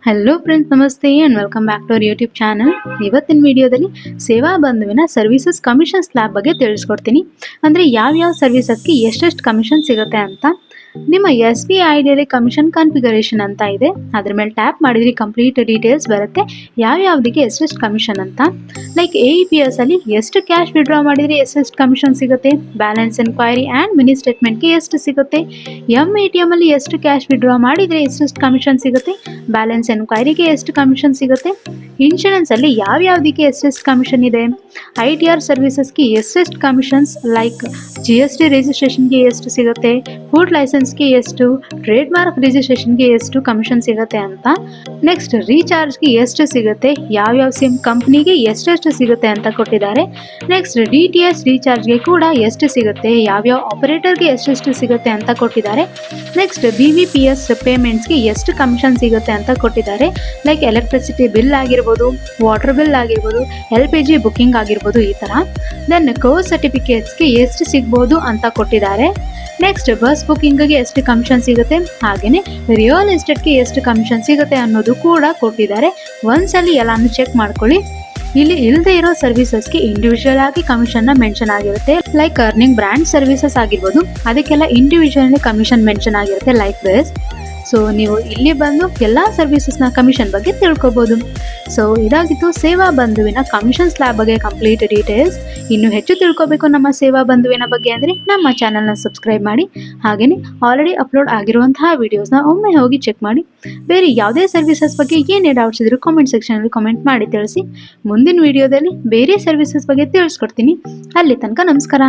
Hello friends, ನಮಸ್ತೆ and welcome back to our YouTube channel. ಇವತ್ತಿನ ವಿಡಿಯೋದಲ್ಲಿ ಸೇವಾ ಬಂಧುವಿನ ಸರ್ವಿಸಸ್ ಕಮಿಷನ್ ಸ್ಲ್ಯಾಬ್ ಬಗ್ಗೆ ತಿಳಿಸ್ಕೊಡ್ತೀನಿ. ಅಂದರೆ ಯಾವ್ಯಾವ ಸರ್ವಿಸಸ್ಗೆ ಎಷ್ಟೆಷ್ಟು ಕಮಿಷನ್ ಸಿಗುತ್ತೆ ಅಂತ. ನಿಮ್ಮ ಎಸ್ ಬಿ ಐಡಿಯಲ್ಲಿ ಕಮಿಷನ್ ಕಾನ್ಫಿಗರೇಷನ್ ಅಂತ ಇದೆ, ಅದ್ರ ಮೇಲೆ ಟ್ಯಾಪ್ ಮಾಡಿದ್ರೆ ಕಂಪ್ಲೀಟ್ ಡೀಟೇಲ್ಸ್ ಬರುತ್ತೆ ಯಾವ್ಯಾವ್ದಕ್ಕೆ ಎಷ್ಟೆಷ್ಟು ಕಮಿಷನ್ ಅಂತ. ಲೈಕ್ AEPS ಅಲ್ಲಿ ಎಷ್ಟು ಕ್ಯಾಶ್ ವಿಡ್ರಾ ಮಾಡಿದರೆ ಎಷ್ಟೆಷ್ಟು ಕಮಿಷನ್ ಸಿಗುತ್ತೆ, ಬ್ಯಾಲೆನ್ಸ್ ಎನ್ಕ್ವೈರಿ ಆ್ಯಂಡ್ ಮಿನಿ ಸ್ಟೇಟ್ಮೆಂಟ್ಗೆ ಎಷ್ಟು ಸಿಗುತ್ತೆ, ATM ಅಲ್ಲಿ ಎಷ್ಟು ಕ್ಯಾಶ್ ವಿಡ್ರಾ ಮಾಡಿದರೆ ಎಷ್ಟೆಷ್ಟು ಕಮಿಷನ್ ಸಿಗುತ್ತೆ, ಬ್ಯಾಲೆನ್ಸ್ ಎನ್ಕ್ವೈರಿಗೆ ಎಷ್ಟು ಕಮಿಷನ್ ಸಿಗುತ್ತೆ, ಇನ್ಶೂರೆನ್ಸ್ ಅಲ್ಲಿ ಯಾವ್ಯಾವ್ದಕ್ಕೆ ಎಷ್ಟೆಷ್ಟು ಕಮಿಷನ್ ಇದೆ, ITR ಸರ್ವಿಸಸ್ಗೆ ಎಷ್ಟೆಷ್ಟು ಕಮಿಷನ್ಸ್, ಲೈಕ್ GST ರಿಜಿಸ್ಟ್ರೇಷನ್ಗೆ ಎಷ್ಟು ಸಿಗುತ್ತೆ, ಫುಡ್ ಲೈಸೆನ್ಸ್ಗೆ ಎಷ್ಟು, ಟ್ರೇಡ್ ಮಾರ್ಕ್ ರಿಜಿಸ್ಟ್ರೇಷನ್ಗೆ ಎಷ್ಟು ಕಮಿಷನ್ ಸಿಗುತ್ತೆ ಅಂತ. ನೆಕ್ಸ್ಟ್ ರೀಚಾರ್ಜ್ಗೆ ಎಷ್ಟು ಸಿಗುತ್ತೆ, ಯಾವ್ಯಾವ ಸಿಮ್ ಕಂಪ್ನಿಗೆ ಎಷ್ಟೆಷ್ಟು ಸಿಗುತ್ತೆ ಅಂತ ಕೊಟ್ಟಿದ್ದಾರೆ. ನೆಕ್ಸ್ಟ್ DTH ರೀಚಾರ್ಜ್ಗೆ ಕೂಡ ಎಷ್ಟು ಸಿಗುತ್ತೆ, ಯಾವ್ಯಾವ ಆಪರೇಟರ್ಗೆ ಎಷ್ಟೆಷ್ಟು ಸಿಗುತ್ತೆ ಅಂತ ಕೊಟ್ಟಿದ್ದಾರೆ. ನೆಕ್ಸ್ಟ್ BBPS ಪೇಮೆಂಟ್ಸ್ಗೆ ಎಷ್ಟು ಕಮಿಷನ್ ಸಿಗುತ್ತೆ ಅಂತ ಕೊಟ್ಟಿದ್ದಾರೆ. ಲೈಕ್ ಎಲೆಕ್ಟ್ರಿಸಿಟಿ ಬಿಲ್ ಆಗಿರ್ಬೋದು, ವಾಟರ್ ಬಿಲ್ ಆಗಿರ್ಬೋದು, LPG ಬುಕ್ಕಿಂಗ್ ಆಗಿರ್ಬೋದು, ಈ ಥರ. ದೆನ್ ಕೋರ್ಸ್ ಸರ್ಟಿಫಿಕೇಟ್ಸ್ಗೆ ಎಷ್ಟು ಸಿಗ್ಬೋದು ಅಂತ ಕೊಟ್ಟಿದ್ದಾರೆ. ನೆಕ್ಸ್ಟ್ ಬಸ್ ಬುಕ್ಕಿಂಗ್ಗೆ ಎಷ್ಟು ಕಮಿಷನ್ ಸಿಗುತ್ತೆ, ಹಾಗೆಯೇ ರಿಯಲ್ ಎಸ್ಟೇಟ್ಗೆ ಎಷ್ಟು ಕಮಿಷನ್ ಸಿಗುತ್ತೆ ಅನ್ನೋದು ಕೂಡ ಕೊಟ್ಟಿದ್ದಾರೆ. ಒಂದ್ಸಲಿ ಎಲ್ಲಾನು ಚೆಕ್ ಮಾಡ್ಕೊಳ್ಳಿ. ಇಲ್ಲಿ ಇಲ್ಲದೆ ಇರೋ ಸರ್ವಿಸಸ್ಗೆ ಇಂಡಿವಿಜುವಲ್ ಆಗಿ ಕಮಿಷನ್ನ ಮೆನ್ಷನ್ ಆಗಿರುತ್ತೆ. ಲೈಕ್ ಅರ್ನಿಂಗ್ ಬ್ರ್ಯಾಂಡ್ ಸರ್ವಿಸಸ್ ಆಗಿರ್ಬೋದು, ಅದಕ್ಕೆಲ್ಲ ಇಂಡಿವಿಜುವಲ್ ಕಮಿಷನ್ ಮೆನ್ಷನ್ ಆಗಿರುತ್ತೆ ಲೈಕ್ ದಿಸ್. ಸೊ ನೀವು ಇಲ್ಲಿ ಬಂದು ಎಲ್ಲ ಸರ್ವಿಸಸ್ನ ಕಮಿಷನ್ ಬಗ್ಗೆ ತಿಳ್ಕೊಬೋದು. ಸೊ ಇದಾಗಿತ್ತು ಸೇವಾ ಬಂಧುವಿನ ಕಮಿಷನ್ ಸ್ಲ್ಯಾಬ್ ಬಗ್ಗೆ ಕಂಪ್ಲೀಟ್ ಡೀಟೇಲ್ಸ್. ಇನ್ನು ಹೆಚ್ಚು ತಿಳ್ಕೊಬೇಕು ನಮ್ಮ ಸೇವಾ ಬಂಧುವಿನ ಬಗ್ಗೆ ಅಂದರೆ ನಮ್ಮ ಚಾನಲ್ನ ಸಬ್ಸ್ಕ್ರೈಬ್ ಮಾಡಿ. ಹಾಗೆಯೇ ಆಲ್ರೆಡಿ ಅಪ್ಲೋಡ್ ಆಗಿರುವಂತಹ ವೀಡಿಯೋಸ್ನ ಒಮ್ಮೆ ಹೋಗಿ ಚೆಕ್ ಮಾಡಿ. ಬೇರೆ ಯಾವುದೇ ಸರ್ವಿಸಸ್ ಬಗ್ಗೆ ಏನೇ ಡೌಟ್ಸ್ ಇದ್ರೂ ಕಾಮೆಂಟ್ ಸೆಕ್ಷನಲ್ಲಿ ಕಾಮೆಂಟ್ ಮಾಡಿ ತಿಳಿಸಿ. ಮುಂದಿನ ವಿಡಿಯೋದಲ್ಲಿ ಬೇರೆ ಸರ್ವಿಸಸ್ ಬಗ್ಗೆ ತಿಳಿಸ್ಕೊಡ್ತೀನಿ. ಅಲ್ಲಿ ತನಕ ನಮಸ್ಕಾರ.